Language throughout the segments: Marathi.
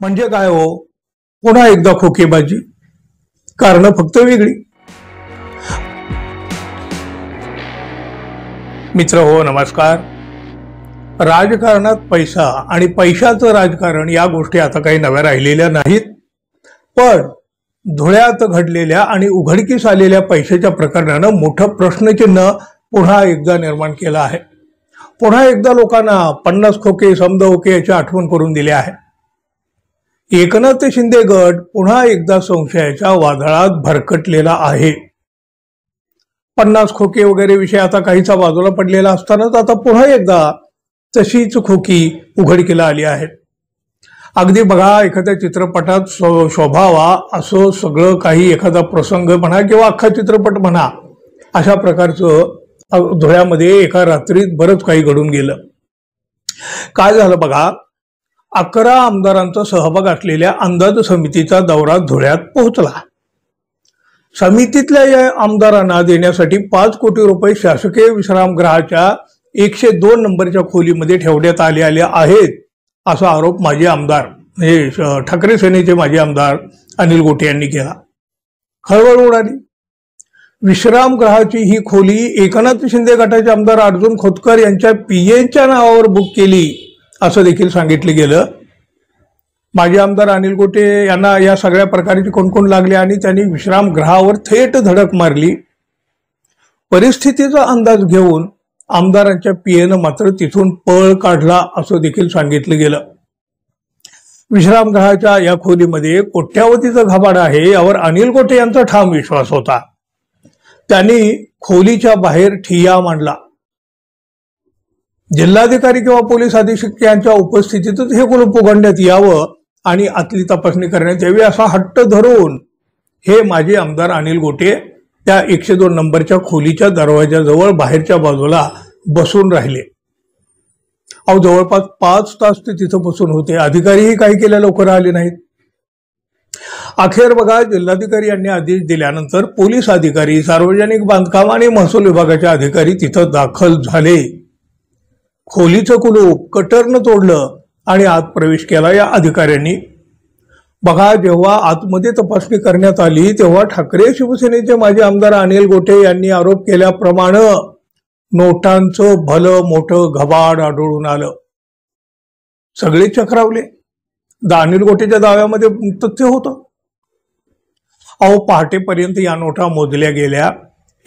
म्हणजे काय हो? पुन्हा एकदा खोकेबाजी, कारण फक्त वेगळी. मित्र हो, नमस्कार. राजकारणात पैसा आणि पैशाचं राजकारण या गोष्टी आता काही नव्या राहिलेल्या नाहीत. पण धुळ्यात घडलेल्या आणि उघडकीस आलेल्या पैशाच्या प्रकरणानं मोठं प्रश्नचिन्ह पुन्हा एकदा निर्माण केलं आहे. पुन्हा एकदा लोकांना 50 खोके समदहोके याची आठवण करून दिली आहे. एकनाथ शिंदे गट पुन्हा एकदा संशयाच्या वादळात भरकटलेला आहे. 50 खोके वगैरे विषय आता काहीचा बाजूला पडलेला असतानाच आता पुन्हा एकदा तशीच खोकी उघडकीला आली आहेत. अगदी बघा, एखाद्या चित्रपटात शोभावा असं सगळं काही, एखादा प्रसंग म्हणा किंवा अख्खा चित्रपट म्हणा, अशा प्रकारचं धुळ्यामध्ये एका रात्रीत बरंच काही घडून गेलं. काय झालं बघा, 11 आमदारांचा सहभाग असलेल्या अंदाज समितीचा दौरा धुळ्यात पोहोचला. समितीतल्या या आमदारांना देण्यासाठी 5 कोटी रुपये शासकीय विश्रामगृहाच्या 102 नंबरच्या खोलीमध्ये ठेवण्यात आले आहेत, असा आरोप माजी आमदार म्हणजे ठाकरे सेनेचे माजी आमदार अनिल गोटे यांनी केला. खळबळ उडाली. विश्रामगृहाची ही खोली एकनाथ शिंदे गटाचे आमदार अर्जुन खोतकर यांच्या पीएच्या नावावर बुक केली असं देखील सांगितलं गेलं. माजी आमदार अनिल गोटे यांना या सगळ्या प्रकारची कोणकोण लागली आणि त्यांनी विश्रामगृहावर थेट धडक मारली. परिस्थितीचा अंदाज घेऊन आमदारांच्या पीएनं मात्र तिथून पळ काढला असं देखील सांगितलं गेलं. विश्रामगृहाच्या या खोलीमध्ये कोट्यावधीचं घबाड आहे यावर अनिल गोटे यांचा ठाम विश्वास होता. त्यांनी खोलीच्या बाहेर ठिय्या मांडला. जिल्हाधिकारी किंवा पोलीस अधीक्षक यांच्या उपस्थितीतच हे कुलूप उघडण्यात यावं आणि आतली तपासणी करण्यात यावी असा हट्ट धरून हे माजी आमदार अनिल गोटे त्या 102 नंबरच्या खोलीच्या दरवाजाजवळ बाहेरच्या बाजूला बसून राहिले. अहो, जवळपास 5 तास ते तिथं बसून होते. अधिकारीही काही केल्या लवकर आले नाहीत. अखेर बघा, जिल्हाधिकारी यांनी आदेश दिल्यानंतर पोलीस अधिकारी, सार्वजनिक बांधकाम आणि महसूल विभागाचे अधिकारी तिथं दाखल झाले. खोलीचं कुलूप कटरनं तोडलं आणि आत प्रवेश केला या अधिकाऱ्यांनी. बघा, जेव्हा आतमध्ये तपासणी करण्यात आली तेव्हा ठाकरे शिवसेनेचे माजी आमदार अनिल गोटे यांनी आरोप केल्याप्रमाणे नोटांचं भलं मोठं घबाड आढळून आलं. सगळे चक्रावले. अनिल गोटेच्या दाव्यामध्ये तथ्य होतं. अहो, पहाटेपर्यंत या नोटा मोजल्या गेल्या.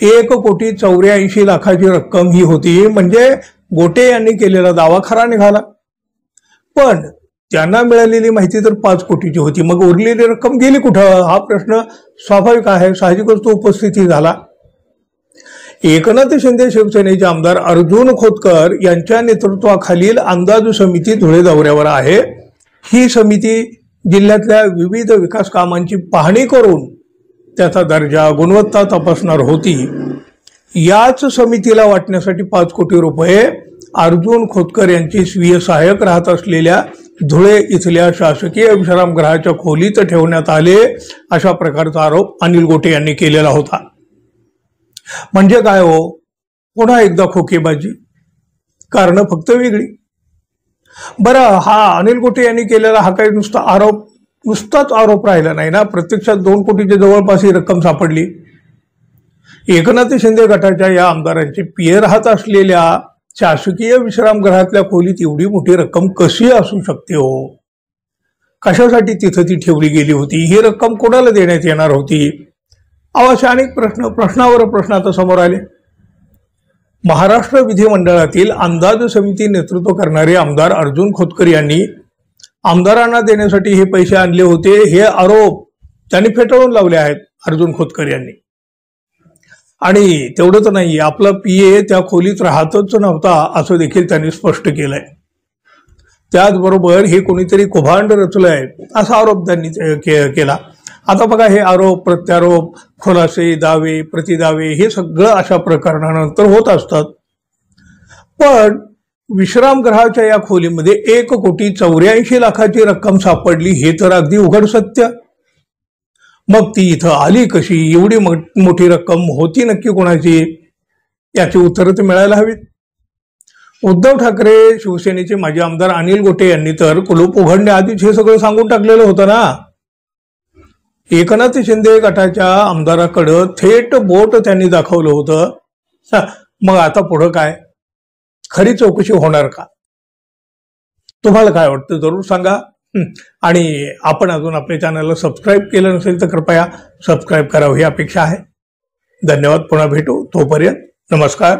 1,84,00,000 रक्कम ही होती. म्हणजे गोटे यांनी केलेला दावा खरा निघाला. पण त्यांना मिळालेली माहिती तर 5 कोटीची होती. मग उरलेली रक्कम गेली कुठं, हा प्रश्न स्वाभाविक आहे, साहजिकच तो उपस्थिती झाला. एकनाथ शिंदे शिवसेनेचे आमदार अर्जुन खोतकर यांच्या नेतृत्वाखालील अंदाज समिती धुळे दौऱ्यावर आहे. ही समिती जिल्ह्यातल्या विविध विकास कामांची पाहणी करून त्याचा दर्जा, गुणवत्ता तपासणार होती. याच समितीला वाटण्यासाठी 5 कोटी रुपये अर्जुन खोतकर यांची स्वीय सहाय्यक राहत असलेल्या धुळे इथल्या शासकीय विश्रामगृहाच्या खोलीत ठेवण्यात आले, अशा प्रकारचा आरोप अनिल गोटे यांनी केलेला होता. म्हणजे काय हो? पुन्हा एकदा खोकेबाजी, कारण फक्त वेगळी. बरं, हा अनिल गोटे यांनी केलेला हा काही नुसताच आरोप राहिला नाही ना. प्रत्यक्षात 2 कोटीच्या जवळपास ही रक्कम सापडली. एकनाथ शिंदे गटाच्या या आमदारांचे पीए राहत असलेल्या शासकीय विश्रामगृहातल्या खोलीत एवढी मोठी रक्कम कशी असू शकते हो? कशासाठी तिथं ती ठेवली गेली होती? ही रक्कम कोणाला देण्यात येणार होती? अशा अनेक प्रश्नावर प्रश्न आता समोर आले. महाराष्ट्र विधिमंडळातील अंदाज समिती नेतृत्व करणारे आमदार अर्जुन खोतकर यांनी आमदारांना देण्यासाठी हे पैसे आणले होते, हे आरोप त्यांनी फेटाळून लावले आहेत अर्जुन खोतकर यांनी. आणि तेवढंच नाही, आपला पीए त्या खोलीत राहतच नव्हता असं देखील त्यांनी स्पष्ट केलंय. त्याचबरोबर हे कोणीतरी कुभांड रचलंय असा आरोप त्यांनी केला. आता बघा, हे आरोप प्रत्यारोप, खुलासे, दावे, प्रतिदावे हे सगळं अशा प्रकरणानंतर होत असतात. पण विश्रामगृहाच्या या खोलीमध्ये 1,84,00,000 रक्कम सापडली हे तर अगदी उघड सत्य. मग ती इथं आली कशी? एवढी मोठी रक्कम होती नक्की कोणाची? याची उत्तरं तर मिळायला हवीत. उद्धव ठाकरे शिवसेनेचे माजी आमदार अनिल गोटे यांनी तर कुलूप उघडण्याआधीच हे सगळं सांगून टाकलेलं होतं ना. एकनाथ शिंदे गटाच्या आमदाराकडे थेट बोट त्यांनी दाखवलं होतं. मग आता पुढं काय, खरी चौकशी होणार का? तुम्हाला काय वाटतं जरूर सांगा. आणि आपण अजून आपल्या चॅनलला सबस्क्राईब केलं नसेल तर कृपया सबस्क्राईब करावं ही अपेक्षा आहे. धन्यवाद. पुन्हा भेटू. तोपर्यंत नमस्कार.